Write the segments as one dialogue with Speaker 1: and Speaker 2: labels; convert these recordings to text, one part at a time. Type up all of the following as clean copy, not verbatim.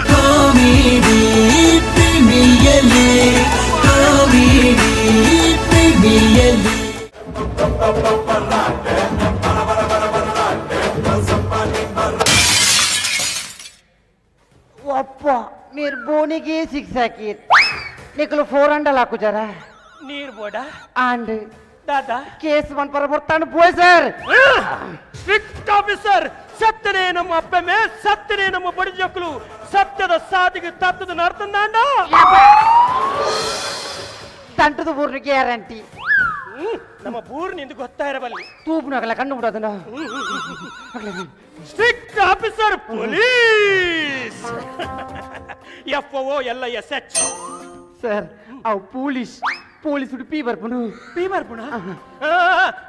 Speaker 1: Comedy ಪ್ರೇಮಿಯಲ್ಲಿ comedy ಪ್ರೇಮಿಯಲ್ಲಿ
Speaker 2: అప్పా మీరు బోనికి six హాకీర్ నీకు 400 లాకు జరా
Speaker 3: ನೀರ್ ಬೋಡ
Speaker 2: అండ్
Speaker 3: ದಾದಾ
Speaker 2: కేసు మన పర ಬರ್ತಾನೆ పోಯ್ ಸರ್
Speaker 3: ಸ್ಟ್ರಿಕ್ಟ್ ಆಫೀಸರ್ ಸತ್ಯನೇ ನಮ್ಮ ಅಪ್ಪಮೆ ಸತ್ಯನೇ ನಮ್ಮ ಬಡಿಜಕ್ಕಳು ಸತ್ಯದ ಸಾಧಿಗೆ ತತ್ತದ ನರ್ತಂದಾಂಡ
Speaker 2: ದಂಟದ ಬೂರ್ನ ಗ್ಯಾರಂಟಿ
Speaker 3: ನಮ್ಮ ಬೂರ್ ನಿಂದು ಗೊತ್ತಾ ಇರಬಲ್ಲಿ
Speaker 2: ತೂಪು ನಗಲ ಕಂಡು ಬಿಡೋದನ್ನ
Speaker 3: ಸ್ಟ್ರಿಕ್ಟ್ ಆಫೀಸರ್ ಪೊಲೀಸ್ ಎಫ್ಒ ಎಲ್ಲ ಎಸ್ಎಚ್
Speaker 2: ಸರ್ ಅವ್ ಪೊಲೀಸ್ ಪಿ ಬರ್ಪುನು
Speaker 3: ಪೀಮರ್ ಪುಣ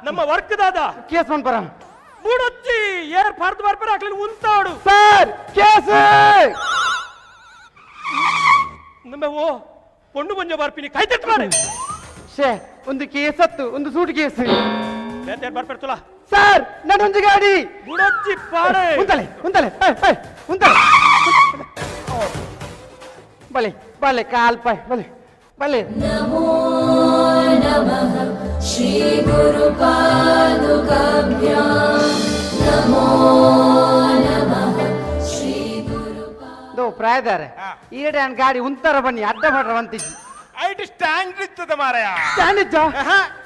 Speaker 3: ನಮ್ಮ ವರ್ಕ್ ದಾದ
Speaker 2: ಕೇಸ್ ಮನ್ ಪರ
Speaker 3: ಬುಡೊಚ್ಚಿ ಏರ್ ಪಾರ್ದು ಬರ್ಪರ ಹಾಕ್ಲಿ ಉಂತಾಡು
Speaker 2: ಸರ್ ಕೇಸ್
Speaker 3: ನಮ್ಮ ಓ ಪೊಂಡು ಮುಂಜ ಬರ್ಪಿನಿ ಕೈ ತೆತ್ತು ಮಾಡಿ
Speaker 2: ಶೇ ಒಂದು ಕೇಸ್ ಹತ್ತು ಒಂದು ಸೂಟ್ ಕೇಸ್
Speaker 3: ಬರ್ಪೆರ್ತಲ್ಲ
Speaker 2: ಸರ್ ನನ್ನೊಂದು ಗಾಡಿ
Speaker 3: ಬುಡೊಚ್ಚಿ ಪಾಡೆ
Speaker 2: ಉಂತಲೆ ಬಲೆ ಬಲೆ ಕಾಲ್ ಪಾಯ್ ಬಲೆ
Speaker 4: नमो नमः श्री गुरुपादुकाभ्यां नमो नमः श्री
Speaker 2: ದೋ ಪ್ರಾಯದಾರ ಈಡೆ ನನ್ನ ಗಾಡಿ ಉಂತರ ಬನ್ನಿ ಅಡ್ಡ ಮಾಡ್ರವಂತಿಜ್ಜಿ
Speaker 5: ಐಟ್ ಸ್ಟ್ಯಾಂಡ್ ಇರ್ತದ ಮಾರಾಯ.
Speaker 2: ಸ್ಟ್ಯಾಂಡ್ ಇಜ್ಜ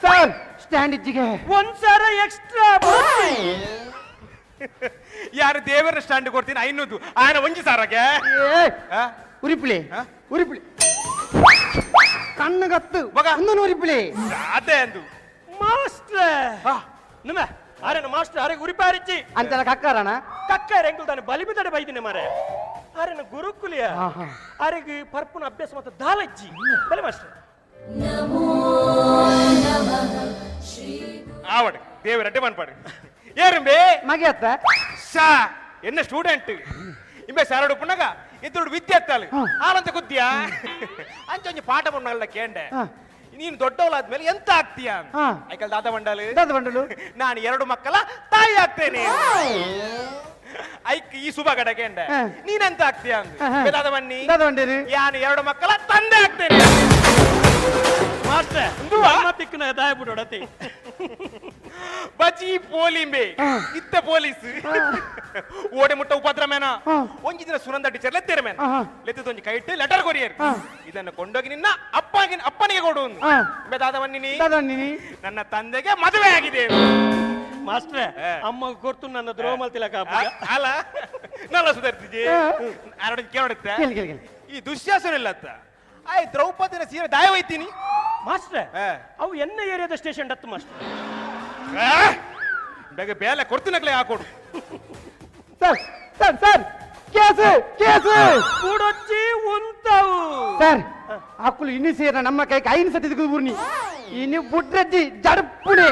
Speaker 2: ಸರ್ ಸ್ಟ್ಯಾಂಡ್ ಇಜ್ಜಿಗೆ
Speaker 3: ಒಂದ್ಸರ ಎಕ್ಸ್ಟ್ರಾ
Speaker 5: ಯಾರು ದೇವರ ಸ್ಟ್ಯಾಂಡ್ ಕೊಡ್ತೀನಿ ಐನೂದು ಆಯನ ಒಂಜಿ ಸಾರಗೆ
Speaker 2: ಉರಿಪ್ಲಿ ಕಣ್ಣಗತ್ತು
Speaker 5: ಮಗ.
Speaker 2: ಒಂದೊಂದು ಉರಿಪ್ಲಿ
Speaker 5: ಅದೇ ಅಂದು
Speaker 3: ಮಾಸ್ಟರ್ ನಿಮ್ಮ ಆರೇನ ಮಾಸ್ಟರ್ ಆರೆ ಉರಿಪಾರಿಚ್ಚಿ
Speaker 2: ಅಂತೆಲ್ಲ ಕಕ್ಕಾರಣ
Speaker 3: ಕಕ್ಕ ರೆಂಗುಲ್ ತಾನೆ ಬಲಿಬಿತಡೆ ಬೈದಿನಿ ಮಾರೆ ಆರೇನ ಗುರುಕುಲಿಯ ಆರೆಗೆ ಪರ್ಪುನ ಅಭ್ಯಾಸ ಮತ್ತು ದಾಲಜ್ಜಿ ಬಲೆ ಮಾಸ್ಟರ್
Speaker 4: नमो नमः श्री
Speaker 5: ಆವಡ್ ದೇವರ ಅಡ್ಡೆ ಮನ್ಪಾಡು ಏರುಂಬೆ
Speaker 2: ಮಗೆ ಅತ್ತ
Speaker 5: ಶಾ ಎನ್ನ ಸ್ಟೂಡೆಂಟ್ ಇಂಬೆ ಸಾರಡು ಪುನಗ ಇದ್ರುಡು ವಿದ್ಯಾರ್ಥಿ ಆಲಂತ ಕುದ್ದಿಯಾ ಅಂಚೊಂಜಿ ಪಾಠ ಪುಣ್ಣಲ್ಲ ಕೇಂಡೆ ನೀನು ದೊಡ್ಡವಳಾದ್ಮೇಲೆ ಎಂತ ಆಗ್ತೀಯಾ ಐಕಲ್ ದಾದ
Speaker 2: ಬಂಡಲು
Speaker 5: ನಾನು 2 ಮಕ್ಕಳ ತಾಯಿ ಆಗ್ತೇನೆ ಐಕ್ ಈ ಶುಭ ಗಡಗೆಂಡೆ ನೀನೆಂತ ಆಗ್ತೀಯಾ ದಾದ ಬನ್ನಿ ಯಾನು 2 ಮಕ್ಕಳ ತಂದೆ ಆಗ್ತೇನೆ
Speaker 3: ಮಾಸ್ಟರ್ ತಿಕ್ಕನ ದಾಯ ಬಿಡೋಡತಿ
Speaker 5: ಬಜಿ ಪೋಲಿಂಬೆ ಇತ್ತ ಪೊಲೀಸ್ ಓಡೆ ಮುಟ್ಟ ಉಪದ್ರಮೇನ ಒಂಜಿ ದಿನ ಸುನಂದ ಟೀಚರ್ ಲೆತ್ತೇರ ಮೇನ ಲೆತ್ತದೊಂಜಿ ಕೈ ಇಟ್ಟು ಲೆಟರ್ ಕೊರಿಯರ್ ಇದನ್ನು ಕೊಂಡೋಗಿ ನಿನ್ನ ಅಪ್ಪನಿಗೆ ಕೊಡು ದಾದವನ್ನಿನಿ ನನ್ನ ತಂದೆಗೆ ಮದುವೆ ಆಗಿದೆ
Speaker 3: ಮಾಸ್ಟ್ರೆ ಅಮ್ಮ ಗೊತ್ತು ನನ್ನ ದ್ರೋಮಲ್ ತಿಲಕ
Speaker 5: ಅಲ್ಲ ನಲ್ಲ ಸುಧಾರ್ತಿಜಿ ಕೇಳುತ್ತೆ ಈ ದುಶ್ಯಾಸನ ಇಲ್ಲತ್ತ ಆಯ್ ದ್ರೌಪದಿನ ಸೀರೆ ದಾಯ ಒಯ್ತೀನಿ
Speaker 3: ಮಾಸ್ಟ್ರೆ ಅವು ಎನ್ನ ಏರಿಯಾದ ಸ್ಟೇಷನ್ ಹತ್ತು ಮಾಸ್ಟರ್
Speaker 5: ಬೇಗ ಬೇಲೆ ಕೊಡ್ತೀನಕ್ಲೆ ಹಾಕೊಡು
Speaker 2: ಸರ್ ಕೇಸು
Speaker 3: ಕೂಡೊಚ್ಚಿ ಉಂತಾವು
Speaker 2: ಸರ್ ಹಾಕುಲು ಇನ್ನು ಸೇರ ನಮ್ಮ ಕೈಗೆ ಐನು ಸತಿ ಊರ್ನಿ ಇನ್ನು ಬುಡ್ರಜ್ಜಿ ಜಡಪುಣೆ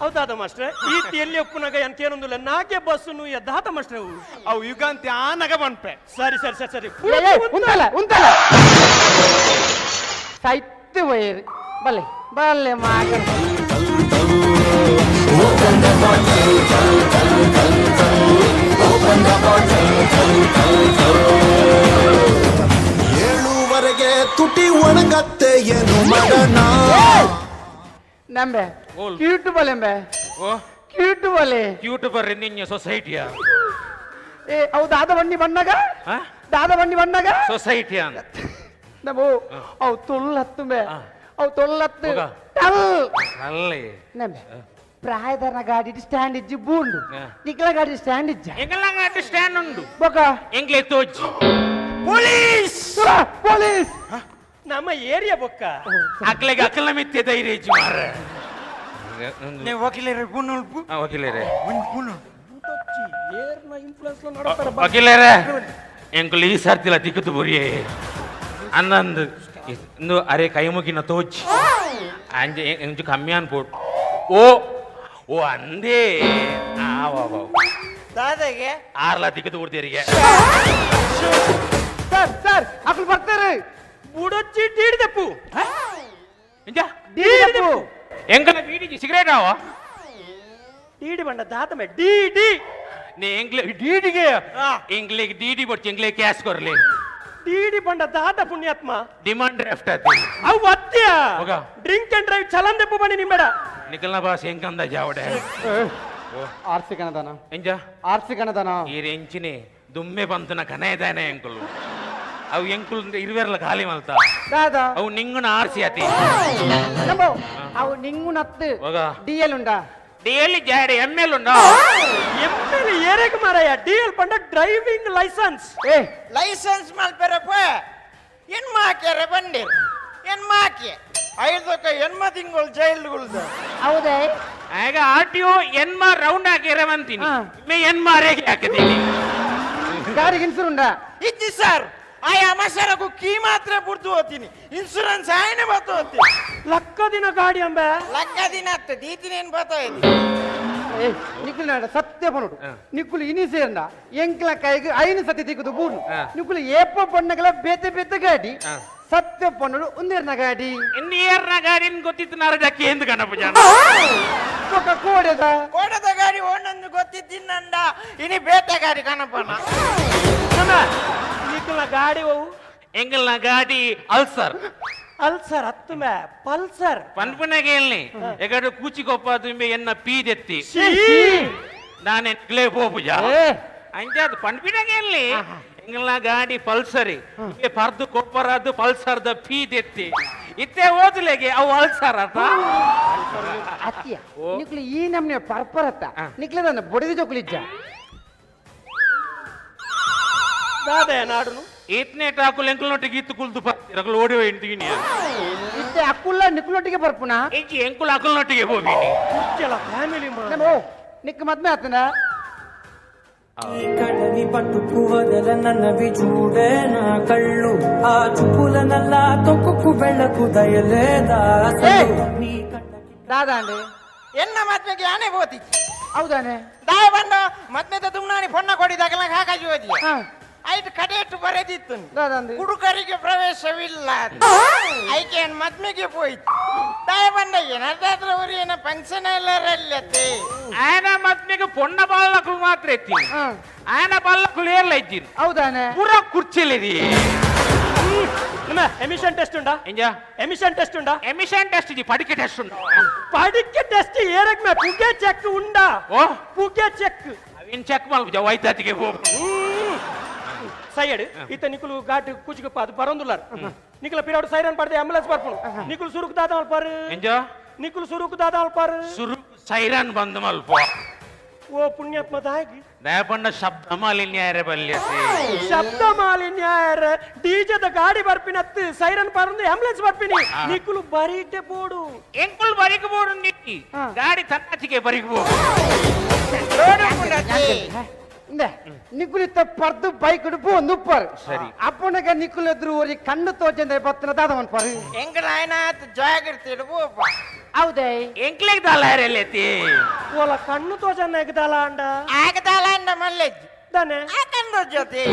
Speaker 3: ಹೌದಾದ ಮಾಸ್ಟ್ರೆ ಈತಿ ಎಲ್ಲಿ ಒಪ್ಪುನಾಗ ಎಂತೇನೊಂದಿಲ್ಲ ನಾಕೆ ಬಸ್ಸು ಎದ್ದಾತ ಮಾಸ್ಟ್ರೆ
Speaker 5: ಅವು ಯುಗಾಂತಿ ಆ ನಗ ಬನ್ಪೆ
Speaker 3: ಸರಿ
Speaker 2: ಉಂತಲ ಸೈತ್ತು ವೈರ್ ಬಲ್ಲೆ ಮಾಗ
Speaker 1: ಏಳುವರೆಗೆ ತುಟಿ ಒಣಗತ್ತೆ ಏನು ಮಾಡೋಣ
Speaker 2: ನಂಬೆ ಕ್ಯೂಟ್ ಬಲೆಂಬೆ ಕ್ಯೂಟ್ ಬಲೆ
Speaker 6: ಕ್ಯೂಟ್ ಬರ್ರಿ ನಿನ್ನ ಸೊಸೈಟಿಯ
Speaker 2: ಏ ಅವು ದಾದ ಬಂಡಿ ಬಣ್ಣಗ
Speaker 6: ಸೊಸೈಟಿಯ ಅಂತ
Speaker 2: ನಮೋ ಅವು ತೊಳ್ಳತ್ತುಂಬೆ ಅವು ತೊಳ್ಳತ್ತು
Speaker 6: ಅಲ್ಲಿ
Speaker 2: ನಂಬೆ ಪ್ರಾಯದನ ಗಾಡಿ ಸ್ಟ್ಯಾಂಡ್ ಇಜ್ಜಿ ಬೂಂಡು ನಿಕ್ಲ ಗಾಡಿ ಸ್ಟ್ಯಾಂಡ್ ಇಜ್ಜ
Speaker 6: ಎಂಗಲ್ಲ ಗಾಡಿ ಸ್ಟ್ಯಾಂಡ್ ಉಂಡು
Speaker 2: ಬೊಕ
Speaker 6: ಎಂಗ್ಲೆ ತೋಜಿ
Speaker 3: ಪೊಲೀಸ್ ನಮ್ಮ ಏರಿಯಾ ಬೊಕ್ಕ
Speaker 6: ಅಕ್ಲೆಗೆ ಅಕ್ಕಲ ಮಿತ್ಯ ಧೈರ್ಯ ಇಜ್ಜಿ ಮಾರ ವಕೀಲರೇ ವಕೀಲರೇ ಎಂಕುಲು ಈ ಸರ್ತಿಲ ತಿಕ್ಕುತ್ತು ಬುರಿಯೇ ಅನ್ನಂದು ಇಂದು ಅರೆ ಕೈ ಮುಗಿನ ತೋಜಿ ಅಂಜೆ ಎಂಜು ಕಮ್ಮಿ ಅನ್ಪೋಟ್ ಓ ಅಂದೇ
Speaker 2: ದಾದಾಗೆ
Speaker 6: ಆರ್ಲ ತಿಕ್ಕುತ್ತು ಬಿಡ್ತೀರಿಗೆ
Speaker 2: ಸರ್ ಅಕ್ಕಳು ಬರ್ತಾರೆ
Speaker 3: ಬುಡೊಚ್ಚಿ ಡೀಡಿದಪ್ಪು
Speaker 6: ಎಂಕನ ಬೀಡಿ ಸಿಗರೇಟ್ ಆವ
Speaker 3: ಡೀಡಿ ಬಂಡ ದಾತಮೆ ಡಿ
Speaker 6: ನೀ ಎಂಗ್ಲೆ ಡಿಡಿಗೆ
Speaker 3: ಆ.
Speaker 6: ಎಂಗ್ಲಿಗೆ ಡಿಡಿ ಬಡ್ಚಿ ಎಂಗ್ಲೆ ಕ್ಯಾಶ್ ಕೊರ್ಲಿ
Speaker 3: ಡಿಡಿ ಬಂಡ ದಾದ ಪುಣ್ಯಾತ್ಮ
Speaker 6: ಡಿಮಾಂಡ್ ಡ್ರಾಫ್ಟ್ ಆತಿ
Speaker 3: ಅವು ಅತ್ಯ
Speaker 6: ಹೋಗ.
Speaker 3: ಡ್ರಿಂಕ್ ಅಂಡ್ ಡ್ರೈವ್ ಚಲನ್ ದೆಪ್ಪು ಬನ್ನಿ ನಿಮ್ಬೇಡ
Speaker 6: ನಿಖಲ್ನ ಬಾಸ್ ಹೆಂಗಂದ ಜಾವಡೆ
Speaker 2: ಆರ್ಸಿ ಕಣದನ
Speaker 6: ಎಂಜ
Speaker 2: ಆರ್ಸಿ ಕಣದನ
Speaker 6: ಈ ರೆಂಚಿನಿ ದುಮ್ಮೆ ಬಂತನ ಕನ ಇದ್ದಾನೆ ಎಂಕುಲು ಅವು ಎಂಕುಲ್ ಇರುವೆರ್ಲ ಖಾಲಿ ಮಲ್ತ
Speaker 2: దాదా
Speaker 6: ಅವು ನಿಂಗನ ಆರ್ಸಿ ಆತಿ
Speaker 2: నమ్మో అవు నింగు నత్తు
Speaker 6: ಹೋಗ
Speaker 2: డిఎల్ ఉండా
Speaker 6: ಡಿಎಲ್ ಜಾಡೆ ಎಮ್ಮೆಲ್ ಉಂಡ
Speaker 3: ಎಂಪೆಲ್ ಏರೆಗ್ ಮಾರಾಯ ಡಿಎಲ್ ಬಂಡ ಡ್ರೈವಿಂಗ್ ಲೈಸೆನ್ಸ್
Speaker 2: ఏ
Speaker 7: ಲೈಸೆನ್ಸ್ ಮಲ್ಪೆರಪ್ಪ ಹೆಣ್ಮಾಕ್ಯಾರ ಬಂದಿರ್ ಹೆಣ್ಮಾಕಿ ಐದಕ್ಕ ಹೆಣ್ಮ ತಿಂಗಳು ಜೈಲ್ಗುಳ್ದ
Speaker 2: అవుదే
Speaker 6: ಆಗ ಆರ್ಟಿಒ ಎನ್ಮ ರೌಂಡ್ ಹಾಕಿರವಂತೀನಿ
Speaker 2: ಹಾ.
Speaker 6: ಮೇ ಎನ್ಮ ರೇಖೆ ಹಾಕಿದ್ದೀನಿ
Speaker 2: గాడికి ఇన్సూర్ ఉండా
Speaker 7: ಇಜ್ಜಿ ಸರ್ ಆಯ ಮಸರಕು ಕೀ ಮಾತ್ರ ಬುಡ್ದು ಹೋಗ್ತೀನಿ ಇನ್ಸೂರೆನ್ಸ್ ಆಯ್ನೆ ಬತ್ತು ಹೋಗ್ತೀನಿ
Speaker 3: ಲಕ್ಕ ದಿನ ಗಾಡಿ ಅಂಬೆ
Speaker 7: ಲಕ್ಕ ದಿನ ಹತ್ತು ದೀತಿನೇನು ಬತ್ತ
Speaker 2: ఏ నిక్కులు నాడ సత్య పనుడు
Speaker 6: ఆ.
Speaker 2: నిక్కులు ఇని సేరండా ఎంకల కైకి అయిన సత్య దిక్కుదు బూరు
Speaker 6: ఆ.
Speaker 2: నిక్కులు ఏప పండగల బేత బేత గాడి
Speaker 6: ఆ.
Speaker 2: సత్య పనుడు ఉందేర్న గాడి
Speaker 6: ಇನ್ನು ಏರ್ನ ಗಾಡಿನ ಗೊತ್ತಿತ್ತು ನಾರದಕ್ಕೆ ಎಂದು ಕಣಪ್ಪ ಜನ
Speaker 2: ఒక కోడెద
Speaker 7: ಕೋಡದ ಗಾಡಿ ಒಂದೊಂದು ಗೊತ್ತಿದ್ದೀನಂದ ಇನಿ ಬೇಟೆ ಗಾಡಿ ಕಣಪ್ಪನ
Speaker 3: ನಿಖಲ್ನ ಗಾಡಿ ಅವು
Speaker 6: ಎಂಗಲ್ನ ಗಾಡಿ ಅಲ್ಸರ್
Speaker 3: ಅಲ್ಸರ್ ಹತ್ತು ಮೇ ಪಲ್ಸರ್
Speaker 6: ಪನ್ಪುನಗೆ ಹೇಳಿ ಎಗಡು ಕೂಚಿಕೊಪ್ಪ ತುಂಬಿ ಎನ್ನ ಪೀದೆತ್ತಿ ನಾನು ಎಂಗ್ಲೇ ಪೋಪುಜ
Speaker 2: ఏ
Speaker 6: ಅಂಜಾದ್ ಪನ್ಪಿನಗೆ ಹೇಳಿ ಎಂಗಲ್ನ ಗಾಡಿ ಪಲ್ಸರಿ ಪರ್ದು ಕೊಪ್ಪರದ್ದು ಪಲ್ಸರ್ದ ಪೀದೆತ್ತಿ ಇತ್ತೆ ಓದ್ಲೆಗೆ ಅವು ಅಲ್ಸರ್ ಅತ್ತ
Speaker 2: అత్య
Speaker 6: ఓ.
Speaker 2: నిక్కులు ఈ నమ్నే పర్పరత
Speaker 6: ఆ.
Speaker 2: నిక్కులేదన్న బొడిది జోకులిజ్జ
Speaker 3: ದಾದಯ ನಾಡುನು
Speaker 6: ಇತ್ನೆ ಟಾಕು ಎಂಕುಲೊಟ್ಟಿಗೆ ಇತ್ತು ಕುಲ್ದು ರಗಲು ಓಡಿ ಹೋಯ್ತೀನಿ
Speaker 2: ಇತ್ತೆ ಅಕ್ಕುಲ್ಲ ನಿಕ್ಕುಲೊಟ್ಟಿಗೆ ಬರ್ಪುನಾ
Speaker 6: ಎಂಕಿ ಎಂಕುಲ್ ಅಕಲ್ನೊಟ್ಟಿಗೆ ಹೋಗಿನಿ
Speaker 3: ಕುರ್ಚಲ ಫ್ಯಾಮಿಲಿ
Speaker 2: నమ్మో నిక్కు మద్మే అత్తనా
Speaker 8: ఈ కడలి పట్టుకు వదల నన్నవి చూడే నా కళ్ళు ఆ చూపులనల్లా తొక్కుకు వెళ్ళకు దయలేదా అసలు నీ కళ్ళకి
Speaker 2: దాదా అండి
Speaker 7: ಎನ್ನ ಮದ್ವೆಗೆ ಆನೆ ಹೋತಿಚ್ಚಿ
Speaker 2: అవుదానే
Speaker 7: ದಾಯ ಬಂದ ಮದ್ಮೆದ ತುಮ್ನಾನಿ ಪೊನ್ನ ಕೊಡಿದಾಗಲ ಹಾಕಾಜಿ ಹೋದಿ
Speaker 2: ఆ,
Speaker 7: ಐದು ಕಡೆಟ್ಟು ಬರೆದಿತ್ತು
Speaker 2: దాదా అండి
Speaker 7: ಹುಡುಗರಿಗೆ ಪ್ರವೇಶವಿಲ್ಲ ಐಕೆ ಮದ್ಮೆಗೆ ಹೋಯ್ತು ದಾಯ ಬಂದ ಏನಾದ್ರೂ ಅವ್ರು ಏನ ಫಂಕ್ಷನ್ ಎಲ್ಲರಲ್ಲತ್ತೆ
Speaker 6: ఆయన మత్నికి పొన్న బాళ్ళకులు మాత్రం ఎత్తింది
Speaker 2: ఆ,
Speaker 6: ఆయన బాళ్ళకులు ఏర్లు ఎత్తింది
Speaker 2: అవుదానే
Speaker 6: పూర కుర్చీలేది
Speaker 3: ನಿಮ್ಮ ಎಮಿಷನ್ ಟೆಸ್ಟ್ ಉಂಟಾ
Speaker 6: ఎంజా
Speaker 3: ಎಮಿಷನ್ ಟೆಸ್ಟ್ ಉಂಟಾ
Speaker 6: ఎమిషన్ టెస్ట్ ఇది పడికే టెస్ట్ ఉండు
Speaker 3: ಪಡಿಕೆ ಟೆಸ್ಟ್ ಏರಗ್ ಮೇ ಪುಗೆ ಚೆಕ್ ಉಂಡಾ
Speaker 6: ఓ
Speaker 3: ಪುಗೆ ಚೆಕ್
Speaker 6: అవి చెక్ మలుపు వైద్యతికి పో
Speaker 3: ಸೈಡ್ ಇತ್ತ ನಿಕುಲು ಘಾಟ್ ಕುಚಿಗೆ ಪಾದು ಬರೋಂದುಲ್ಲಾರ ನಿಕುಲ ಪಿರಾಡು ಸೈರನ್ ಪಡೆದ ಆಂಬುಲೆನ್ಸ್ ಬರ್ಪುನು ನಿಕುಲು ಸುರುಕು ದಾದ ಅಲ್ಪಾರು
Speaker 6: ఎంజా
Speaker 3: ನಿಕುಲು ಸುರುಕು ದಾದ ಅಲ್ಪಾರು
Speaker 6: సురు సైరన్ బంద్ మలుపు
Speaker 3: ಓ ಪುಣ್ಯಾತ್ಮ ದಾಗಿ
Speaker 6: ದಯಪಂಡ ಶಬ್ದ ಮಾಲಿನ್ಯ ಬಲ್ಯತೆ
Speaker 3: ಶಬ್ದ ಮಾಲಿನ್ಯ ಡಿಜೆದ ಗಾಡಿ ಬರ್ಪಿನತ್ತು ಸೈರನ್ ಪರಂದು ಆಂಬುಲೆನ್ಸ್ ಬರ್ಪಿನಿ ನಿಕುಲು ಬರೀಟೆ ಬೋಡು
Speaker 6: ಎಂಕುಲ್ ಬರಿಗ ಬೋಡು ನಿಕ್ಕಿ ಗಾಡಿ ತನ್ನಾಚಿಗೆ ಬರಿಗ ಬೋಡು
Speaker 2: இந்த நிக்குல் இத்த பர்து பைக் எடுப்பு வந்து உப்பாரு
Speaker 6: சரி.
Speaker 2: அப்பனக நிக்குல் எதிரு ஒரு கண்ணு தோச்சந்த பத்தின தாதவன் பாரு
Speaker 7: ಹೆಂಗ ನಾಯನ ಜಾಗ್ರತೆ ಇಡ್ಬೋಪ
Speaker 2: అవుదే
Speaker 6: ಎಂಕ್ಲೆಗ್ ದಾಲಾರೆಲ್ಲೈತಿ
Speaker 3: ಓಲ ಕಣ್ಣು ತೋಜನ್ನ ಎಗದಾಲ ಅಂಡ
Speaker 7: ಆಗದಾಲ ಅಂದ ಮಲ್ಲೆಜ್ಜಿ
Speaker 3: ತಾನೆ
Speaker 7: ಆಕಂದ್ರ ಜೊತೆ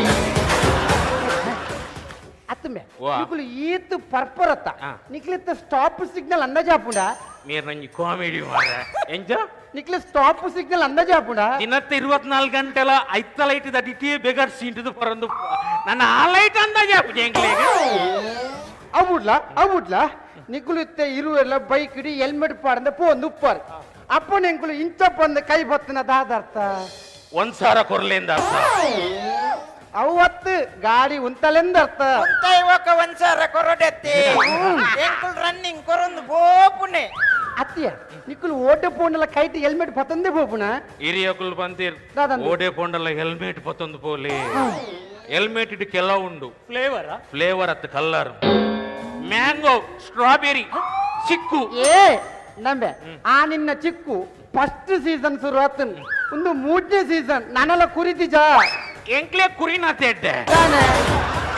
Speaker 2: అత్తమే
Speaker 6: వా.
Speaker 2: నికులు ఈత్ పర్పరత
Speaker 6: ఆ.
Speaker 2: నికులిత స్టాప్ సిగ్నల్ అంద జాపుడా
Speaker 6: మీరు ನಂಗೆ ಕಾಮಿಡಿ ಮಾರ ಎಂಜ
Speaker 2: నికులు స్టాప్ సిగ్నల్ అంద జాపుడా
Speaker 6: ದಿನತ್ತ 24 ಗಂಟೆಲ ಐತ್ತ ಲೈಟ್ ದಟಿಟಿ ಬೇಗರ್ ಸೀಂಟದು ಪರಂದು ನನ್ನ ಆ ಲೈಟ್ ಅಂದಾಜ ಎಂಕ್ಲೆಗ್
Speaker 2: అవుట్లా నికులు ఇత్త ఇరువెల్ల బైక్ ఇడి హెల్మెట్ పాడంద పోంದು ಉಪ್ಪಾರು ಅಪ್ಪ ನಿಂకులు ಇಂಚ ಬಂದ ಕೈ ಬತ್ತಿನ ದಾದರ್ಥ
Speaker 6: ಒಂದ್ ಸಾವಿರ ಕೊರ್ಲೆಂದ
Speaker 2: ಅವತ್ತು ಗಾಡಿ ಉಂತಲೆಂದ ಅರ್ಥ
Speaker 7: ಒಂತೈ ಒಕ್ಕ ಒಂದ್ಸಾರ ಕೊರಡೆತ್ತಿ ಎಂಕುಲ್ ರನ್ನಿಂಗ್ ಕೊರೊಂದು ಬೋಪುನೆ
Speaker 2: ಅತ್ತಿಯ ನಿಕ್ಕಲು ಓಟೆ ಪೋಂಡಲ ಕೈಟ್ ಹೆಲ್ಮೆಟ್ ಪತ್ತಂದೆ ಬೋಪುನ
Speaker 6: ಹಿರಿಯಕುಲು ಬಂದಿರ್
Speaker 2: ದಾದಂದು.
Speaker 6: ಓಡೆ ಪೊಂಡಲ್ಲ ಹೆಲ್ಮೆಟ್ ಪತ್ತೊಂದು ಪೋಲಿ ಹೆಲ್ಮೆಟ್ ಇಟ್ಟು ಕೆಲ ಉಂಡು
Speaker 3: ಫ್ಲೇವರ್
Speaker 6: ಫ್ಲೇವರ್ ಅತ್ತ ಕಲ್ಲರ್ ಮ್ಯಾಂಗೋ ಸ್ಟ್ರಾಬೆರಿ ಚಿಕ್ಕು
Speaker 2: ಏ ನಂಬೆ ಆ ನಿನ್ನ ಚಿಕ್ಕು ಫಸ್ಟ್ ಸೀಸನ್ ಶುರು ಆತನ್ ಒಂದು 3ನೇ ಸೀಸನ್ ನಾನೆಲ್ಲ ಕುರಿತಿಜ
Speaker 6: ಎಂಕ್ಲೆ ಕುರಿನ ತೆಡ್ಡೆ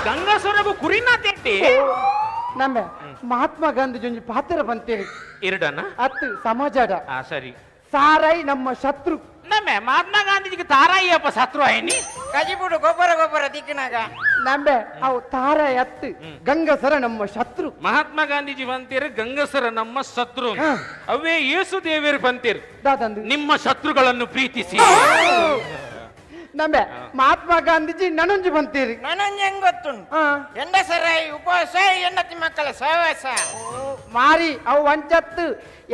Speaker 6: ಗಂಗಸರಗು ಕುರಿನ ತೆಡ್ಡಿ
Speaker 2: ನಂಬೆ ಮಹಾತ್ಮ ಗಾಂಧಿ ಜೊಂಜಿ ಪಾತ್ರ ಬಂತೇರಿ
Speaker 6: ಇರಡನ
Speaker 2: ಅತ್ತು ಸಮಾಜಾಡ
Speaker 6: ಆ ಸರಿ
Speaker 2: ಸಾರಾಯಿ ನಮ್ಮ ಶತ್ರು
Speaker 6: ನಮ್ಮೆ ಮಹಾತ್ಮ ಗಾಂಧೀಜಿಗೆ ತಾರಾಯಿಯಪ್ಪ ಸತ್ರು ಆಯ್ನಿ
Speaker 7: ಕಜಿಬುಡು ಗೊಬ್ಬರ ದಿಕ್ಕಿನಾಗ
Speaker 2: ನಂಬೆ ಅವು ತಾರಾಯಿ ಅತ್ತು ಗಂಗಸರ ನಮ್ಮ ಶತ್ರು
Speaker 6: ಮಹಾತ್ಮ ಗಾಂಧೀಜಿ ಬಂತೀರ ಗಂಗಸರ ನಮ್ಮ ಶತ್ರು
Speaker 2: ಹಾ.
Speaker 6: ಅವೇ ಯೇಸು ದೇವರು ಬಂತೀರ್
Speaker 2: ದಾದಂದು
Speaker 6: ನಿಮ್ಮ ಶತ್ರುಗಳನ್ನು ಪ್ರೀತಿಸಿ
Speaker 2: ನಮ್ಮೆ ಮಹಾತ್ಮ ಗಾಂಧೀಜಿ ನನೊಂಜಿ ಬಂತೀರಿ
Speaker 7: ನನಂಜ್ ಹೆಂಗ್ ಗೊತ್ತುಂಟು
Speaker 2: ಹಾ
Speaker 7: ಎಂಡ ಸರಾಯಿ ಉಪವಾಸ ಹೆಂಡತಿ ಮಕ್ಕಳ ಸಹವಾಸ
Speaker 2: ಮಾರಿ ಅವು ಒಂಚತ್ತು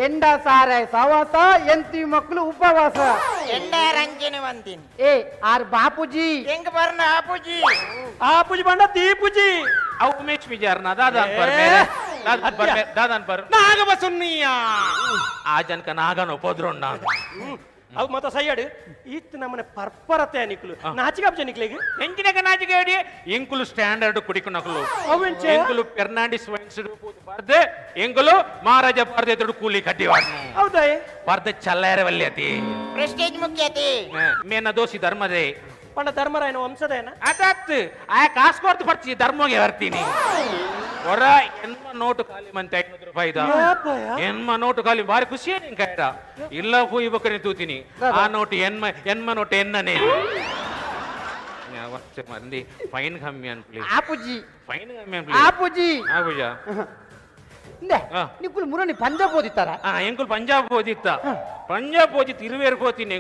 Speaker 2: ಎಂಡ ಸಾರೆ ಸವಾಸ ಎಂತಿ ಮಕ್ಕಳು ಉಪವಾಸ
Speaker 7: ಎಂಡ ರಂಜನೆ ಬಂತೀನಿ
Speaker 2: ಏ ಆರ್ ಬಾಪೂಜಿ
Speaker 7: ಹೆಂಗ್ ಬರ್ನ ಆಪುಜಿ
Speaker 3: ಆಪುಜಿ ಬಂಡ ತೀಪುಜಿ
Speaker 6: ಅವು ಉಮೇಶ್ ವಿಚಾರನ ದಾದಾನ್ ಪರ್ ಮೇರೆ ದಾದಾನ್ ಪರ್
Speaker 5: ನಾಗಬ ಸುನ್ನಿಯ
Speaker 6: ಆ ಜನಕ ನಾಗನ ಉಪದ್ರೋಣ
Speaker 3: ಅವು ಮತ್ತ ಸೈಯಡ್ ಇತ್ತು ನಮ್ಮನೆ ಪರ್ಪರತೆ ನಿಕ್ಲು ನಾಚಿಕಾಬ್ಜ ನಿಕ್ಲಿಗೆ
Speaker 6: ಎಂಚಿನಕ ನಾಚಿಕೆ ಹೇಳಿ ಎಂಕುಲು ಸ್ಟ್ಯಾಂಡರ್ಡ್ ಕುಡಿಕುನಕಲು
Speaker 3: ಅವೆಂಚೆ
Speaker 6: ಎಂಕುಲು ಫೆರ್ನಾಂಡಿಸ್ ವೈನ್ಸ್ ಬರ್ದೆ ಎಂಕುಲು ಮಹಾರಾಜ ಪರ್ದೆ ತೊಡು ಕೂಲಿ ಕಟ್ಟಿ ವಾಡ್ನು
Speaker 3: ಹೌದಾ
Speaker 6: ಪರ್ದೆ ಚಲ್ಲಾರ ವಲ್ಯತಿ
Speaker 7: ಪ್ರೆಸ್ಟೇಜ್ ಮುಖ್ಯತೆ
Speaker 6: ಮೇನ ದೋಷಿ ಧರ್ಮದೇ
Speaker 3: ಪಂಡ ಧರ್ಮರಾಯನ ವಂಶದೇನ
Speaker 6: ಅದಾತ್ ಆ ಕಾಸು ಕೊರ್ತು ಬರ್ತಿ ಧರ್ಮಗೆ ಬರ್ತೀನಿ ಹೊರ ಎನ್ಮ ನೋಟು ಖಾಲಿ ಮಂತೆ 500 ರೂಪಾಯಿದ ಎನ್ಮ ನೋಟು ಖಾಲಿ ಬಾರಿ ಖುಷಿ ನಿನ್ ಕಾಯ್ಡ ಇಲ್ಲ ಹೋಯ್ ಬಕರಿ ತೂತೀನಿ ಆ ನೋಟು ಎನ್ಮ ನೋಟು ಎನ್ನನೇ ಮಂದಿ ಫೈನ್ ಕಮ್ಮಿ ಅನ್ಪ್ಲಿ
Speaker 2: ಆಪುಜಿ
Speaker 6: ಫೈನ್ ಕಮ್ಮಿ ಅನ್ಪ್ಲಿ
Speaker 2: ಆಪುಜಿ
Speaker 6: ಆಗುಜ
Speaker 2: ಇಂದೆ ನಿಕ್ಕುಲು ಮುರನಿ ಪಂಜಾಬ್ ಓದಿತ್ತಾರ
Speaker 6: ಎಂಕುಲು ಪಂಜಾಬ್ ಓದಿತ್ತ ಪಂಜಾಬ್ ಓದಿತ್ತು ಇರುವೇರು ಹೋತೀನಿ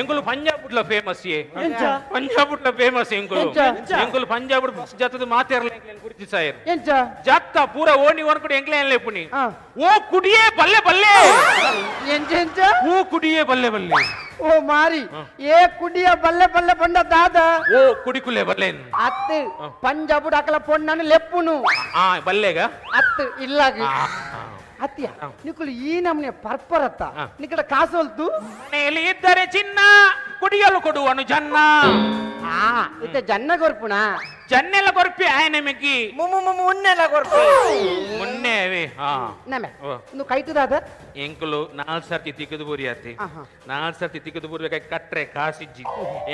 Speaker 6: ಎಂಕುಲು ಪಂಜಾಬ್ ಉಟ್ಲ ಫೇಮಸ್ ಪಂಜಾಬ್ ಉಟ್ಲ ಫೇಮಸ್ ಎಂಕುಲು ಪಂಜಾಬ್ ಬಸ್ ಜತ್ತದ ಮಾತೇರ್ಲ ಗುರುತಿ ಸಾಯರ್
Speaker 2: ಎಂಚ
Speaker 6: ಜತ್ತ ಪೂರ ಓಣಿ ಒನ್ಕಡೆ ಎಂಕ್ಲೆ ಲೇಪುನಿ ಓ ಕುಡಿಯೇ ಬಲ್ಲೆ ಬಲ್ಲೆ
Speaker 2: ಎಂಚ ಎಂಚ
Speaker 6: ಓ ಕುಡಿಯೇ ಬಲ್ಲೆ ಬಲ್ಲೆ
Speaker 2: ಓ ಮಾರಿ ಏ ಕುಡಿಯ ಬಲ್ಲೆ ಬಲ್ಲೆ ಬಂಡ ದಾದ
Speaker 6: ಓ ಕುಡಿಕುಲೆ ಬಲ್ಲೆ
Speaker 2: ಅತ್ತು ಪಂಜಾಬ್ ಅಕಲ ಪೊಣ್ಣನು ಲೆಪ್ಪುನು
Speaker 6: ಆ ಬಲ್ಲೆಗ
Speaker 2: ಅತ್ತು ಇಲ್ಲಾಗ ಅತ್ತಿಯ ನಿಕ್ಕುಲು ಈ ನಮ್ನೆ ಪರ್ಪರತ್ತ ನಿಕಡ ಕಾಸೋಲ್ತು
Speaker 6: ಮನೆಯಲ್ಲಿ ಇದ್ದರೆ ಚಿನ್ನ ಕುಡಿಯಲು ಕೊಡುವನು ಜನ್ನ
Speaker 2: ಆ ಇತ್ತೆ ಜನ್ನ ಗೊರ್ಪುಣ
Speaker 6: ಜನ್ನೆಲ್ಲ ಕೊರ್ಪಿ ಆಯನ ಮೆಗ್ಗಿ
Speaker 7: ಮುನ್ನೆಲ್ಲ ಕೊಡ್ತು
Speaker 6: ಮೊನ್ನೆ
Speaker 2: ನಮೆ ನು ಕೈತು ದಾದ
Speaker 6: ಎಂಕುಲು 4 ಸರ್ತಿ ತಿಕ್ಕದು ಬುರಿಯತ್ತಿ 4 ಸರ್ತಿ ತಿಕ್ಕದು ಬುರ್ಬೇಕಾಗಿ ಕಟ್ರೆ ಕಾಸಿಜ್ಜಿ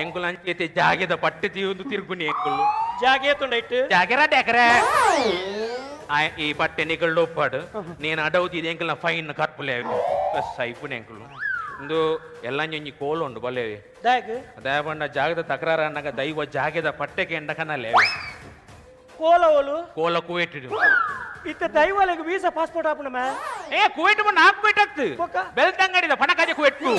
Speaker 6: ಎಂಕುಲು ಅಂಚೆತೆ ಜಾಗೆದ ಪಟ್ಟೆ ತೀವೊಂದು ತಿರುಗುನಿ ಎಂಕುಲು
Speaker 3: ಜಾಗೆ ತುಂಡೈಟ್
Speaker 6: ಜಾಗೆರ ಡೆಕರೆ ಈ ಪಟ್ಟೆ ನಿಗಳು ಒಪ್ಪಾಡು నేను ಅಡೌತಿದೆ ಎಂಕಲ್ನ ಫೈನ್ ಕರ್ಪುಲೆ ಸೈಪುನೆ ಎಂಕುಲು ಇಂದು ಎಲ್ಲ ಒಂಜಿ ಕೋಲು ಉಂಡು ಬಲ್ಲೇವಿ
Speaker 3: ದಾಗ್
Speaker 6: ದಯಬಂಡ ಜಾಗದ ತಕರಾರ ಅನ್ನಗ ದೈವ ಜಾಗದ ಪಟ್ಟೆಗೆ ಎಂಡಕನಲ್ಲೇ
Speaker 3: ಕೋಲವಲು
Speaker 6: ಕೋಲ ಕುವೇಟಿಡು
Speaker 3: ಇತ್ತೆ ದೈವಾಲೆಗೆ ವೀಸಾ ಪಾಸ್ಪೋರ್ಟ್ ಆಪುಣ ಮೇ
Speaker 6: ಏ ಕುವೇಟ್ ಬಂದು ನಾಲ್ಕು ಕುವೇಟ್ ಆಗ್ತು ಬೆಲ್ತಂಗಡಿದ ಪಣಕಾಜೆ ಕುವೇಟ್ಟು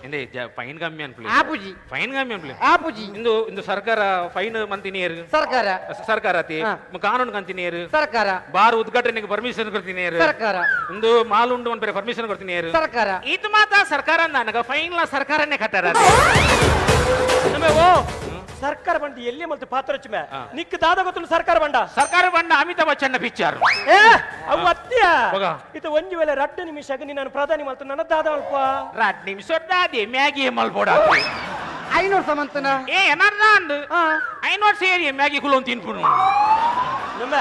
Speaker 6: ಎಂದೇ ಫೈನ್ ಕಮ್ಮಿ ಅನ್ಪ್ಲಿ
Speaker 2: ಆಪುಜಿ
Speaker 6: ಫೈನ್ ಕಮ್ಮಿ ಅನ್ಪ್ಲಿ
Speaker 2: ಆಪುಜಿ
Speaker 6: ಇಂದು ಸರ್ಕಾರ ಫೈನ್ ಮಂತಿನಿಯರು
Speaker 2: ಸರ್ಕಾರ
Speaker 6: ಸರ್ಕಾರ ಅತಿ ಕಾನೂನು ಕಂತಿನಿಯರು
Speaker 2: ಸರ್ಕಾರ
Speaker 6: ಬಾರ್ ಉದ್ಘಾಟನೆಗೆ ಪರ್ಮಿಷನ್ ಕೊಡ್ತಿನಿಯರು
Speaker 2: ಸರ್ಕಾರ
Speaker 6: ಇಂದು ಮಾಲುಂಡು ಒಂದ್ ಬೇರೆ ಪರ್ಮಿಷನ್ ಕೊಡ್ತಿನಿಯರು
Speaker 2: ಸರ್ಕಾರ
Speaker 6: ಇದು ಮಾತ್ರ ಸರ್ಕಾರ ನನಗ ಫೈನ್ ಸರ್ಕಾರನೇ ಕಟ್ಟಾರ
Speaker 3: ಓ ಸರ್ಕಾರ ಬಂಡ ಎಲ್ಲಿ ಮತ್ತೆ ಪಾತ್ರಚ್ಚ ಮೇ ನಿಕ್ ದಾದ ಗೊತ್ತು ಸರ್ಕಾರ ಬಂಡ
Speaker 6: ಸರ್ಕಾರ ಬಂಡ ಅಮಿತಾಬ್ ಬಚ್ಚನ್ನ ಪಿಕ್ಚರ್
Speaker 3: ಏ ಅವು ಅತ್ಯ
Speaker 6: ಹೋಗ.
Speaker 3: ಇದು ಒಂಜಿ ವೇಳೆ 2 ನಿಮಿಷ ನಾನು ಪ್ರಧಾನಿ ಮಲ್ತು ನನ್ನ ದಾದ ಅಲ್ಪ
Speaker 6: 2 ನಿಮಿಷ ದಾದಿ ಮ್ಯಾಗಿ ಮಲ್ಬೋಡ
Speaker 2: 500 ಸಮಂತನ
Speaker 6: ಏ ಏನಾರ ಅಂದು 500 ಸೇರಿ ಮ್ಯಾಗಿ ಕುಲೊಂದು ತಿನ್ಪುನು
Speaker 3: ನಮ್ಮ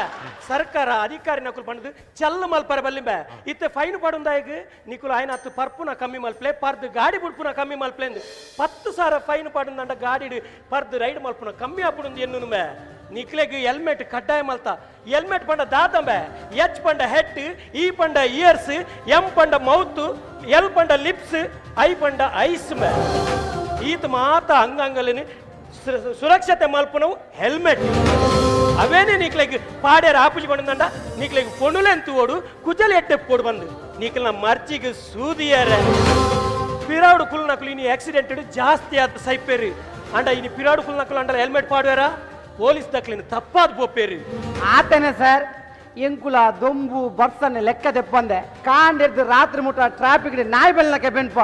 Speaker 3: ಸರ್ಕಾರ ಅಧಿಕಾರಿ ನಕುಲು ಪಂಡದು ಚಲ್ಲ ಮಲ್ಪರ ಬಲ್ಲಿಂಬೆ ಇತ್ತೆ ಫೈನ್ ಪಡುಂದಾಯಗ ನಿಕುಲು ಆಯ್ನ ಹತ್ತು ಪರ್ಪುನ ಕಮ್ಮಿ ಮಲ್ಪ್ಲೆ ಪರ್ದು ಗಾಡಿ ಬುಡ್ಪುನ ಕಮ್ಮಿ ಮಲ್ಪ್ಲೆ 10,000 ಫೈನ್ ಪಡುಂದಂಡ ಗಾಡಿ ಪರ್ದು ರೈಡ್ ಮಲ್ಪುನ ಕಮ್ಮಿ ಆಪುಡುಂದು ಎನ್ನು ಮೇ ನಿಕ್ಲೆಗ್ ಹೆಲ್ಮೆಟ್ ಕಡ್ಡಾಯ ಮಲ್ತ ಹೆಲ್ಮೆಟ್ ಪಂಡ ದಾದಂಬೆ ಎಚ್ ಪಂಡ ಹೆಡ್ ಈ ಪಂಡ ಇಯರ್ಸ್ ಎಂ ಪಂಡ ಮೌತ್ ಎಲ್ ಪಂಡ ಲಿಪ್ಸ್ ಐ ಪಂಡ ಐಸ್ ಮೇ ಈತ ಮಾತ ಅಂಗಂಗಲಿನಿ ಸುರಕ್ಷತೆ ಮಲ್ಪುನವು ಹೆಲ್ಮೆಟ್ ಅವೇನೇ ನೀಕ್ಲೆಗ್ ಪಾಡ್ಯಾರ ಆಪುಜಿ ಬಂದಂಡ ನೀಕ್ಲೆಗ್ ಪೊಣುಲೆಂತು ಓಡು ಕುಜಲ್ ಎಟ್ಟೆ ಪೋಡು ಬಂದು ನೀಕ್ಲ ಮರ್ಚಿಗೆ ಸೂದಿಯಾರ ಪಿರಾಡು ಕುಲ್ ನಕಲು ಇನಿ ಆಕ್ಸಿಡೆಂಟ್ ಜಾಸ್ತಿ ಆದ ಸೈಪೇರಿ ಅಂಡ ಇನಿ ಪಿರಾಡು ಕುಲ್ ನಕಲು ಅಂಡ ಹೆಲ್ಮೆಟ್ ಪಾಡ್ಯಾರ ಪೊಲೀಸ್ ದಕ್ಲಿನ ತಪ್ಪಾದ ಪೋಪೇರಿ
Speaker 2: ಆತನೆ ಸರ್ ಎಂಕುಲ ದೊಂಬು ಬರ್ಸನೆ ಲೆಕ್ಕ ತೆಪ್ಪಂದೆ ಕಾಂಡಿರ್ದು ರಾತ್ರಿ ಮುಟ್ಟ ಟ್ರಾಫಿಕ್ ನಾಯಿ ಬೆಲ್ಲಕ್ಕೆ ಬೆನ್ಪ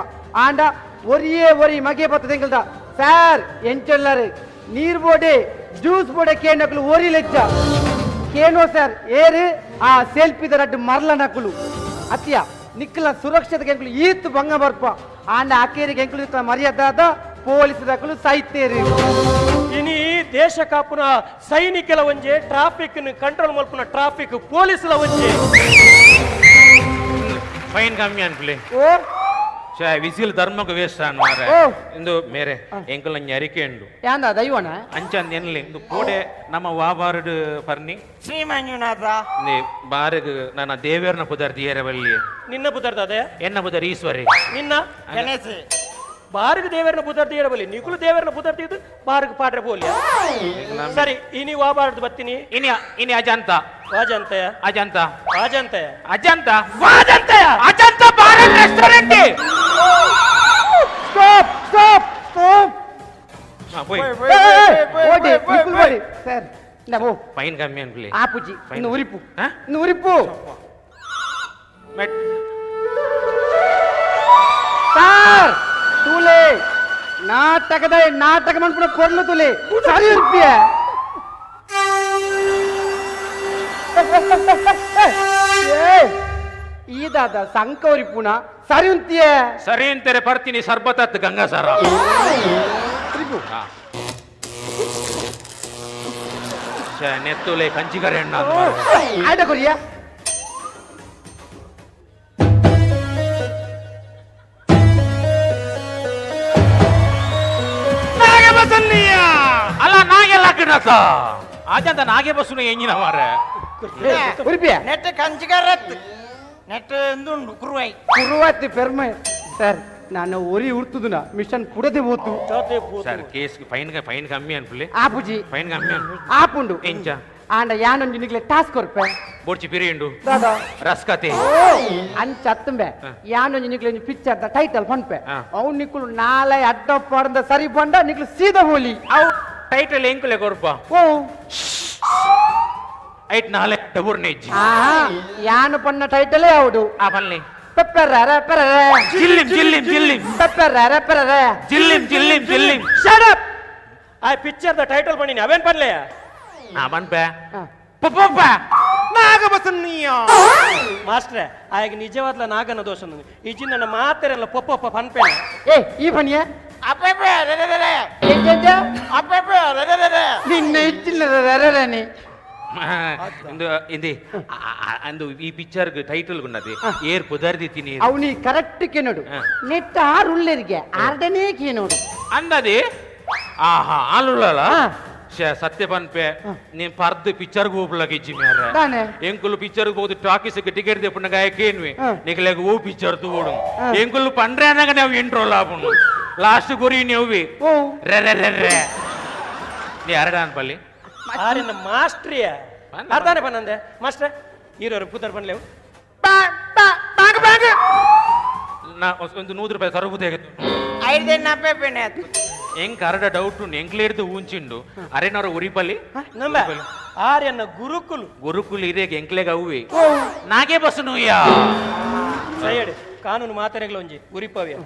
Speaker 2: ಆಂಡ ಒರಿ ಮಗೆ ಬರ್ತದೆ ಎಂಕಲ್ದ ಸರ್ ಎಂಚೆಲ್ಲರು ನೀರ್ ಬೋಡೆ ಜ್ಯೂಸ್ ಬೋಡೆ ಕೇನಕಲು ಒರಿ ಲೆಚ್ಚ ಕೇನೋ ಸರ್ ಏರು ಆ ಸೆಲ್ಫಿದ ರಡ್ಡು ಮರ್ಲ ನಕಲು ಅತ್ಯ ನಿಕ್ಕಲ ಸುರಕ್ಷತೆ ಎಂಕಲು ಈತ್ ಭಂಗ ಬರ್ಪ ಆಂಡ ಅಕೇರಿಗೆ ಎಂಕಲು ಇತ್ತ ಮರ್ಯಾದಾದ ಪೊಲೀಸ್ ದಕಲು ಸಾಹಿತ್ಯರಿ
Speaker 3: ಇನಿ ದೇಶ ಕಾಪುನ ಸೈನಿಕಲ ಒಂಜೆ ಟ್ರಾಫಿಕ್ ಕಂಟ್ರೋಲ್ ಮಲ್ಪುನ ಟ್ರಾಫಿಕ್ ಪೊಲೀಸ್ಲ ಒಂಜೆ
Speaker 6: ಫೈನ್ ಕಮ್ಮಿ ಅನ್ಪ್ಲಿ
Speaker 2: ಓ
Speaker 6: ವಿಸಿಲ್ ಧರ್ಮಕ್ಕೆ ವೇಸ್ಟ್ ಅನ್ವಾರ
Speaker 2: ಓ.
Speaker 6: ಇಂದು ಮೇರೆ ಎಂಕಲ್ ಅರಿಕೆ ಉಂಡು
Speaker 2: ಯಾಂದ ದೈವನ
Speaker 6: ಅಂಚಂದ ಎನ್ಲಿ ಇಂದು ಕೋಡೆ ನಮ್ಮ ವಾಬಾರ್ಡ್ ಪರ್ನಿ
Speaker 7: ಶ್ರೀ ಮಂಜುನಾಥ
Speaker 6: ಬಾರಗ್ ನನ್ನ ದೇವೇರ್ನ ಪುದರ್ದಿ ಏರವಲ್ಲಿ
Speaker 3: ನಿನ್ನ ಪುದರ್ದ ಅದೇ
Speaker 6: ಎನ್ನ ಪುದರ್ ಈಶ್ವರಿ
Speaker 3: ನಿನ್ನ
Speaker 7: ಗಣೇಶ
Speaker 3: ಬಾರಿಗೆ ದೇವರನ್ನ ಪುದರ್ತಿ ಇರಬಲ್ಲಿ ನಿಗುಲು ದೇವರನ್ನ ಪುದರ್ತಿ ಇದು ಬಾರಿಗೆ ಪಾಡ್ರೆ ಬೋಲ್ಯ ಸರಿ ಇನಿ ವಾಬಾರ್ದು ಬತ್ತೀನಿ
Speaker 6: ಇನಿ ಇನಿ ಅಜಂತ
Speaker 3: ವಾಜಂತಯ
Speaker 6: ಅಜಂತ
Speaker 3: ವಾಜಂತಯ
Speaker 6: ಅಜಂತ
Speaker 3: ವಾಜಂತಯ
Speaker 6: ಅಜಂತ ಬಾರ್ ರೆಸ್ಟೋರೆಂಟ್
Speaker 2: ಸ್ಟಾಪ್ ಸ್ಟಾಪ್
Speaker 6: పోయి
Speaker 2: ఓడి నిక్కులు ఓడి సార్ ఇందా పో
Speaker 6: పైన కమ్మి అనుకులే
Speaker 2: ఆపుజీ
Speaker 6: Fine.
Speaker 2: నువ్వు ఉరిపు
Speaker 6: ఆ?
Speaker 2: నువ్వు ఉరిపు సాರ್ ತೂಲೆ ನಾಟಕ ಮಾಡ್ಬಿಡ ಕೊಡ್ಲು ತೂಲೆ ಸರಿ ರೂಪಾಯ ಈದಾದ ಸಂಕೌರಿ ಪುಣ ಸರಿ ಉಂತಿಯ
Speaker 6: ಸರಿ ಅಂತಾರೆ ಬರ್ತೀನಿ ಸರ್ಬತ್ ಗಂಗಾ ಸರ ನೆತ್ತುಲೆ ಕಂಚಿಗರೆ ಅಣ್ಣ
Speaker 2: ಆಡ ಕೊರಿಯ
Speaker 6: ಅಲ್ಲ ನಾಗೆಲ್ಲ ಕಿಡಸ ಆಜಂತ ನಾಗೆ ಬಸ್ಸುನ ಎಂಜಿನ ಮಾರ
Speaker 2: ಉರಿಪಿಯ
Speaker 7: ನೆಟ್ ಕಂಚಿಗರತ್ ನೆಟ್ ಎಂದುಂಡು ಕುರುವೈ
Speaker 2: ಕುರುವತ್ತಿ ಪೆರ್ಮೆ ಸರ್ ನಾನು ಒರಿ ಉರ್ತುದುನ ಮಿಷನ್ ಕುಡದೆ ಹೋತು
Speaker 6: ಸರ್ ಕೇಸ್ ಫೈನ್ ಕಮ್ಮಿ ಅನ್ಪುಲೆ
Speaker 2: ಆಪುಜಿ
Speaker 6: ಫೈನ್ ಕಮ್ಮಿ ಅನ್ಪು
Speaker 2: ಆಪುಂಡು
Speaker 6: ಎಂಚ
Speaker 2: ಆಂಡ ಯಾನೊಂದು ನಿಗ್ಲೆ ಟಾಸ್ಕ್ ಕೊರ್ಪೆ
Speaker 6: ಬೋಡ್ಚಿ ಪಿರಿಯಂಡು
Speaker 2: ದಾದಾ
Speaker 6: ರಸ್ಕತೆ
Speaker 2: ಅಂಚ ಅತ್ತಂಬೆ ಯಾನೊಂದು ನಿಗ್ಲೆ ಪಿಕ್ಚರ್ ದ ಟೈಟಲ್ ಪನ್ಪೆ
Speaker 6: ಹಾ.
Speaker 2: ಅವು ನಿಕ್ಕುಲು ನಾಳೆ ಅಡ್ಡ ಪಡದ ಸರಿ ಬಂಡ ನಿಕ್ಲು ಸೀದಾ ಹೋಲಿ
Speaker 6: ಅವು ಟೈಟಲ್ ಎಂಕುಲೆ ಕೊರ್ಪ
Speaker 2: ಓ
Speaker 6: ಐಟ್ ನಾಳೆ ಡಬೂರ್ನೆ ಇಜ್ಜಿ
Speaker 2: ಯಾನು ಪನ್ನ ಟೈಟಲೇ ಹೌದು
Speaker 6: ಆ ಬನ್ನಿ
Speaker 2: ಪೆಪ್ಪರ ಪೆರರ
Speaker 6: ಜಿಲ್ಲಿಂ ಜಿಲ್ಲಿಂ ಜಿಲ್ಲಿಂ
Speaker 2: ಪೆಪ್ಪರ ಪೆರರ
Speaker 6: ಜಿಲ್ಲಿಂ ಜಿಲ್ಲಿಂ ಜಿಲ್ಲಿಂ
Speaker 2: ಶಟ್ ಅಪ್
Speaker 3: ಆ ಪಿಕ್ಚರ್ ದ ಟೈಟಲ್ பண்ணிನಿ ಅವೇನ್ ಪನ್ಲೆ
Speaker 6: ಆ ಬನ್ಪೆ ಪಪ್ಪ
Speaker 5: ನಾಗಬಸನ್ನೀಯ
Speaker 3: ಮಾಸ್ಟ್ರೆ ಆಗ ನಿಜವಾದ್ಲ ನಾಗನ ದೋಷ ಈಜಿನ ನನ್ನ ಮಾತೆರೆಲ್ಲ ಪೊಪ್ಪ ಪನ್ಪೇನೆ
Speaker 2: ಏ ಈ ಪನಿಯ
Speaker 7: ಅಪ್ಪೆ ಅಪ್ಪೆ
Speaker 2: ನಿನ್ನ ಇಚ್ಚಿಲ್ಲದರನಿ
Speaker 6: ఇది అందు ఈ పిక్చర్ టైటిల్ ఉన్నది ఏర్ కుదరది తిని
Speaker 2: ಅವನಿ ಕರೆಕ್ಟ್ ಕೇನೋಡು ನೆಟ್ ಆರು ಉಳ್ಳರಿಗೆ ಆರ್ಡನೇ ಕೇನೋಡು
Speaker 6: ಅಂದది ఆహా ఆలులలా సత్య పన్పే నేను పర్దు పిక్చర్ గోపులకి ఇచ్చి మేర
Speaker 2: ತಾನೆ
Speaker 6: ఎంకులు పిక్చర్ పోదు టాకీస్ టికెట్ తెప్పున గాయకేన్వి నీకు లేక ఓ పిక్చర్ తూడు ఎంకులు పండ్రేనగా నేను ఇంట్రో లాపును లాస్ట్ గురి నువ్వి
Speaker 2: ಓ
Speaker 6: రే రే రే రే నీ అరడాన్ పల్లి
Speaker 3: ಆರಿನ ಮಾಸ್ಟ್ರಿಯ ಅರ್ಧಾನೆ ಪನ್ನಂದೆ ಮಾಸ್ಟ್ರೆ ಹೀರೋರು ಪುತ್ತರ್ ಪನ್ಲೇವು
Speaker 6: ನಾ ಒಂದು 100 ರೂಪಾಯಿ ಸರಕು ತೆಗೆದು
Speaker 7: 590 ಪೆನೆ ಆಯ್ತು
Speaker 6: ಹೆಂಗ್ ಕರಡ ಡೌಟ್ ಎಂಕ್ಲೇಡ್ದು ಊಂಚಿಂಡು ಅರೆನವರ ಉರಿಪಲ್ಲಿ
Speaker 3: ನಂಬ ಆರ್ಯನ ಗುರುಕುಲು
Speaker 6: ಗುರುಕುಲ್ ಇರೇಗ ಎಂಕ್ಲೆಗ ಅವ್ವಿ ನಾಗೆ ಬಸ್ ನೂಯ್ಯ
Speaker 3: ಸೈಡ್ ಕಾನೂನು ಮಾತರೆಗಳ ಒಂಜಿ ಉರಿಪವ್ಯ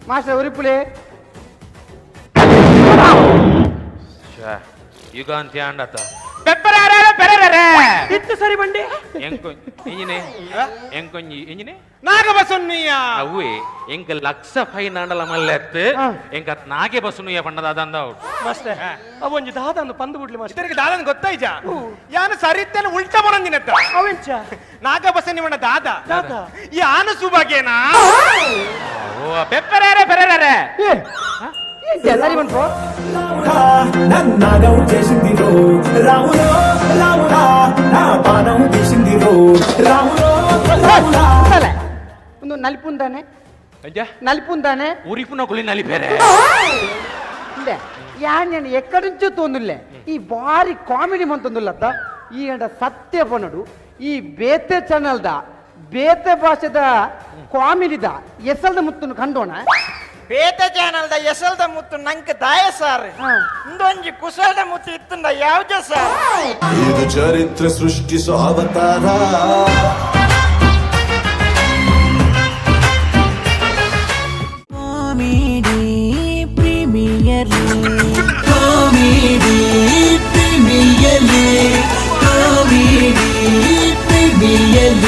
Speaker 2: ಮಾಸ್ಟರ್ ಉರಿಪುಲೆ
Speaker 6: ಯುಗಾಂತ್ಯ ಅಂಡತ
Speaker 3: ಇತ್ತು ಸರಿ ಬಂಡಿ
Speaker 6: ಎಂಜಿನೆ ಎಂಕೊಂಜಿ ಎಂಜಿನೆ
Speaker 5: ನಾಗಬಸನ್ನೀಯ
Speaker 6: ಅವ್ವಿ ಎಂಕ ಲಕ್ಷ ಫೈನ್ ಅಂಡಲ ಮಲ್ಲೆತ್ ಎಂಕ ನಾಗೆ ಬಸ್ ನೂಯ್ಯ ಪಣ್ಣದ ಅದಂದ
Speaker 3: ಮಾಸ್ಟರ್ ಅವೊಂಜಿ ದಾದಂದು ಪಂದು ಬಿಡ್ಲಿ ಮಾಸ್ಟರ್
Speaker 5: ಇದರಿಗೆ ದಾದನ್ ಗೊತ್ತಾಯ್ಜ ಯಾನು ಸರಿತ್ತೇನೆ ಉಲ್ಟ ಬರಂದಿನತ್ತ
Speaker 3: ಅವೆಂಚ
Speaker 5: ನಾಗಬಸನ್ನಿ ಮಣ್ಣ ದಾದ
Speaker 3: ದಾದ
Speaker 5: ಈ ಆನು ಸುಭಾಗ್ಯನಾ
Speaker 6: ಓ ಪೆಪ್ಪರೇರೆ ಪೆರೆರೆ
Speaker 2: ಸರಿ ಬಂತು
Speaker 1: నన్నాగం చేసిందిరో రాములో రాములా నా పానం తీసిందిరో రాములో రాములా
Speaker 2: ಒಂದು ನಲಿಪುಂದಾನೆ
Speaker 6: ಅಜ್ಜ
Speaker 2: నలిపుందానే
Speaker 6: ಉರಿಪುನ ಕುಲಿ ನಲಿಪೇರೆ
Speaker 2: ఇందే యాన్ ఎక్కడి నుంచో తోందులే ఈ భారీ కామెడీ మంతుందులత్త ఈ అంట సత్య పనుడు ఈ ಬೇತೆ ಚಾನಲ್ ದ ಬೇತೆ ಭಾಷೆದ ಕಾಮಿಡಿದ ಎಸಲ್ದ ಮುತ್ತನ್ನು ಕಂಡೋಣ
Speaker 7: ಬೇತೆ ಚಾನಲ್ ದ ಎಸಲ್ದ ಮುತ್ತು ನಂಗೆ ದಾಯ ಸಾರ್ ಇಂದೊಂಜಿ ಕುಸಲ್ದ ಮುತ್ತು ಇತ್ತಂದ ಯಾವ್ದ ಸಾರ್
Speaker 1: ಇದು ಚರಿತ್ರೆ ಸೃಷ್ಟಿಸೋ ಅವತಾರ
Speaker 8: comedy premier
Speaker 1: comedy premier comedy premier